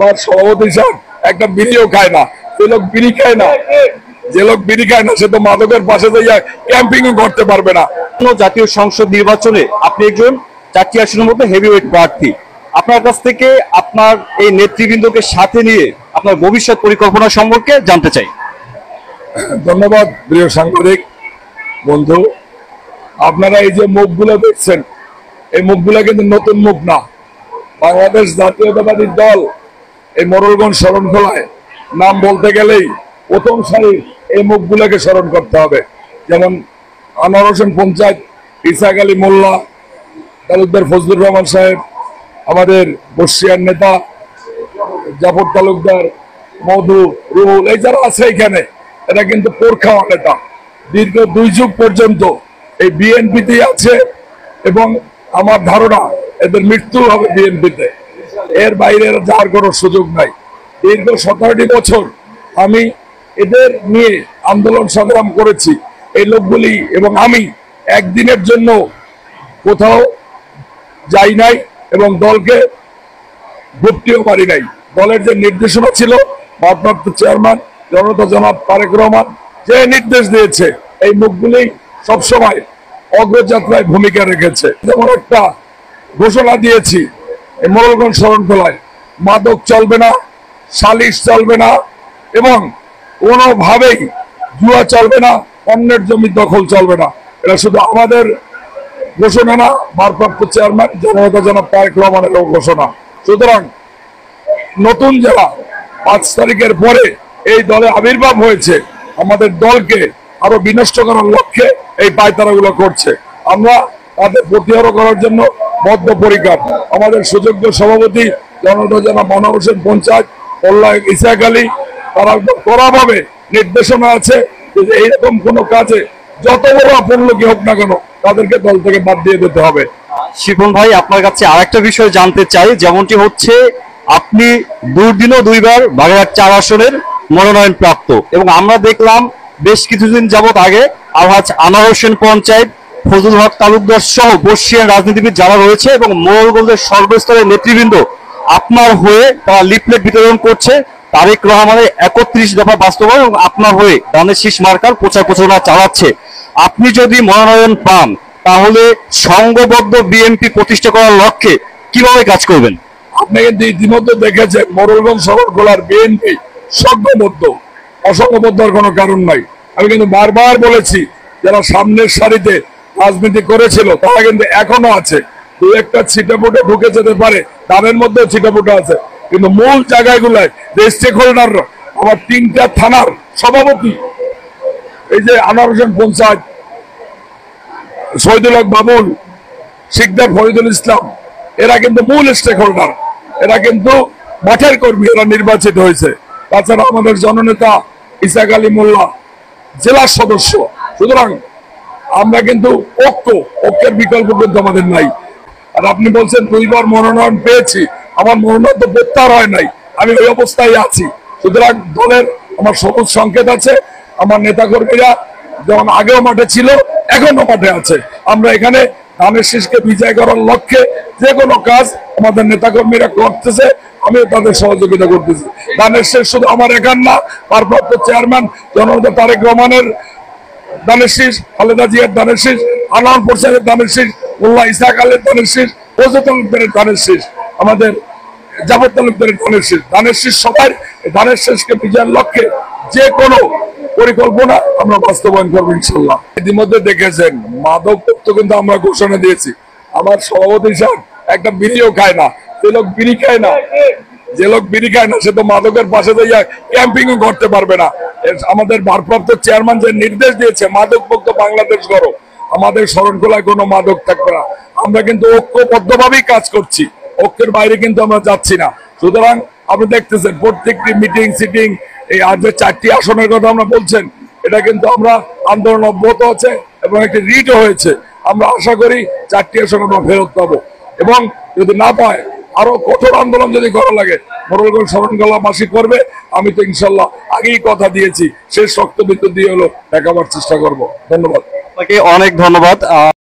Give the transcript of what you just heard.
সভাপতি সাহেব একটা বিড়িও খায় না, যে লোক বিড়ি খায় না, যে লোক বিড়ি খায় না সে তো মাদকের পাশে যাইয়া ক্যাম্পিংও করতে পারবে না। জাতীয় সংসদ নির্বাচনে আপনি একজন 4টি আসনের মধ্যে হেভিওয়েট প্রার্থী। আপনার কাছ থেকে আপনার এই নেতৃবৃন্দকে সাথে নিয়ে আপনার ভবিষ্যৎ পরিকল্পনা সম্পর্কে জানতে চাই। ধন্যবাদ প্রিয় সাংবাদিক বন্ধু। আপনারা এই যে মুখগুলো দেখছেন, এই মুখগুলো কিন্তু নতুন মুখ না। বাংলাদেশ জাতীয়তাবাদী দল এই মোড়লগঞ্জ শরণখোলায় নাম বলতে গেলেই প্রথম সারির এই মুখগুলোকে স্মরণ করতে হবে। যেমন আনোয়ার হোসেন পঞ্চায়েত, ইসাক আলী মোল্লা, তালুকদার ফজলুর রহমান সাহেব, আমাদের বর্ষিয়ার নেতা জাফর তালুকদার, মধু, রুহুল, এই যারা আছে এখানে এরা কিন্তু পোরখাওয়া নেতা। দীর্ঘ 2 যুগ পর্যন্ত এই বিএনপিতে আছে এবং আমার ধারণা এদের মৃত্যু হবে বিএনপিতে, এর বাইরে যাওয়ার কোনো সুযোগ নাই। দীর্ঘ 17টি বছর আমি এদের নিয়ে আন্দোলন সংগ্রাম করেছি। এই লোকগুলি এবং আমি একদিনের জন্য কোথাও যাই নাই এবং দলকে ভুট্টিও পারি নাই। দলের যে নির্দেশনা ছিল ভারপ্রাপ্ত চেয়ারম্যান জনতা জনাব তারেক রহমান যে নির্দেশ দিয়েছে, এই মুখগুলি সবসময় অগ্রযাত্রায় ভূমিকা রেখেছে। যেমন একটা ঘোষণা দিয়েছি এই মোড়লগঞ্জ শরণখোলায়, মাদক চলবে না, সালিশ চলবে না এবং কোনোভাবেই জুয়া চলবে না, অন্যের জমি দখল চলবে না। এটা শুধু আমাদের ঘোষণা না, ভারপ্রাপ্ত চেয়ারম্যান জনতা জনাব তারেক রহমানের ঘোষণা। সুতরাং নতুন যারা 5 তারিখের পরে এই দলে আবির্ভাব হয়েছে, আমাদের দলকে আরো বিনষ্ট করার লক্ষ্যে এই পায়তারাগুলো করছে। আমরা তাদের প্রতিহত করার জন্য বদ্ধপরিকর। আমাদের সুযোগ্য সভাপতি জনতা জনাব আনোয়ার হোসেন পঞ্চায়েত, ইসাক আলী, তারা কড়াভাবে নির্দেশনা আছে যে এইরকম কোনো কাজে যত বড় আপন লোকই হোক না কেন তাদেরকে দল থেকে বাদ দিয়ে দিতে হবে। শিপন ভাই, আপনার কাছে আরেকটা বিষয় জানতে চাই, যেমনটি হচ্ছে আপনি দুর্দিনও 2বার বাগেরহাট 4 আসনের মনোনয়ন প্রাপ্ত এবং আমরা দেখলাম বেশ কিছুদিন যাবত আগে আলহাজ আনোয়ার হোসেন পঞ্চায়েত, ফজলুল হক তালুকদার সহ বর্ষিয়ান রাজনীতিবিদ যারা রয়েছে এবং মোড়লগঞ্জের সর্বস্তরের নেতৃবৃন্দ আপনার হয়ে তারা লিফলেট বিতরণ করছে তারেক রহমানের 31 দফা বাস্তবায়ন এবং আপনার হয়ে ধানের শীষ মার্কার প্রচার প্রচারণা চালাচ্ছে। আপনি যদি মনোনয়ন পান তাহলে সংঘবদ্ধ বিএনপি প্রতিষ্ঠা করার লক্ষ্যে কিভাবে কাজ করবেন? আপনি কিন্তু ইতিমধ্যে দেখেছেন মোড়লগঞ্জ শহরখোলার বিএনপি সংঘবদ্ধ, অসংঘবদ্ধর কোনো কারণ নাই। আমি কিন্তু বারবার বলেছি যারা সামনের সারিতে রাজনীতি করেছিল তারা কিন্তু এখনো আছে। 2-1টা ছিটেফুটে ঢুকে যেতে পারে, তাদের মধ্যে ছিটেফুটে আছে, কিন্তু মূল জায়গাগুলায় যে স্টেক হোল্ডার, আমার 3টা থানার সভাপতি, এই যে আনোয়ার হোসেন পঞ্চায়েত, শহীদুল হক বাবুল, শিকদার ফরিদুল ইসলাম, এরা কিন্তু মূল স্টেক হোল্ডার, এরা কিন্তু মাঠের কর্মী, এরা নির্বাচিত হয়েছে। তাছাড়া আমাদের জননেতা ইসাক আলী মোল্লা জেলার সদস্য। সুতরাং আমরা কিন্তু ঐক্যের বিকল্প কিন্তু আমাদের নাই। আর আপনি বলছেন 2বার মনোনয়ন পেয়েছি, আমার মনোনয়ন তো প্রত্যাহার হয় নাই, আমি ওই অবস্থায় আছি। সুতরাং দলের আমার সবুজ সংকেত আছে, আমার নেতাকর্মীরা যেমন আগেও মাঠে ছিল এখনো মাঠে আছে। আমরা এখানে ধানের শীষকে বিজয় করার লক্ষ্যে যে কোনো কাজ আমাদের নেতাকর্মীরা করতেছে, আমিও তাদের সহযোগিতা করতেছি। ধানের শীষ শুধু আমার একার না, ভারপ্রাপ্ত চেয়ারম্যান জনতা তারেক রহমানের ধানের শীষ, খালেদা জিয়ার ধানের শীষ, আনোয়ার পঞ্চায়েতের ধানের শীষ, মোল্লা ইসাক আলীর ধানের শীষ, ফজলুল তালুকদারের ধানের শীষ, আমাদের জাফর তালুকদারের ধানের শীষ। ধানের শীষ সবাই ধানের শীষকে বিজয়ের লক্ষ্যে যে কোনো পরিকল্পনা আমরা বাস্তবায়ন করবো ইনশাল্লাহ। ইতিমধ্যে দেখেছেন মাদক মুক্ত কিন্তু আমরা ঘোষণা দিয়েছি। আমার সভাপতি সাহেব একটা বিড়িও খায় না, যে লোক বিড়ি খায় না, যে লোক বিড়ি খায় না সে তো মাদকের পাশে যাইয়া ক্যাম্পিংও করতে পারবে না। আমাদের ভারপ্রাপ্ত চেয়ারম্যান যে নির্দেশ দিয়েছে মাদক মুক্ত বাংলাদেশ গড়ো, আমাদের শরণখোলায় কোনো মাদক থাকবে না। আমরা কিন্তু ঐক্যবদ্ধভাবেই কাজ করছি, ঐক্যের বাইরে কিন্তু আমরা যাচ্ছি না। সুতরাং আপনি দেখতেছেন প্রত্যেকটি মিটিং সিটিং, এই আজ যে 4টি আসনের কথা আমরা বলছেন, এটা কিন্তু আমরা আন্দোলন অব্যাহত আছে এবং একটি রিটও হয়েছে। আমরা আশা করি 4টি আসন আমরা ফেরত পাবো এবং যদি না পায় আরো কঠোর আন্দোলন যদি করা লাগে মোড়লগঞ্জ শরণখোলাবাসী করবে। আমি তো ইনশাল্লাহ আগেই কথা দিয়েছি, শেষ রক্তবিন্দু দিয়ে হলো দেখাবার চেষ্টা করব। ধন্যবাদ, আপনাকে অনেক ধন্যবাদ।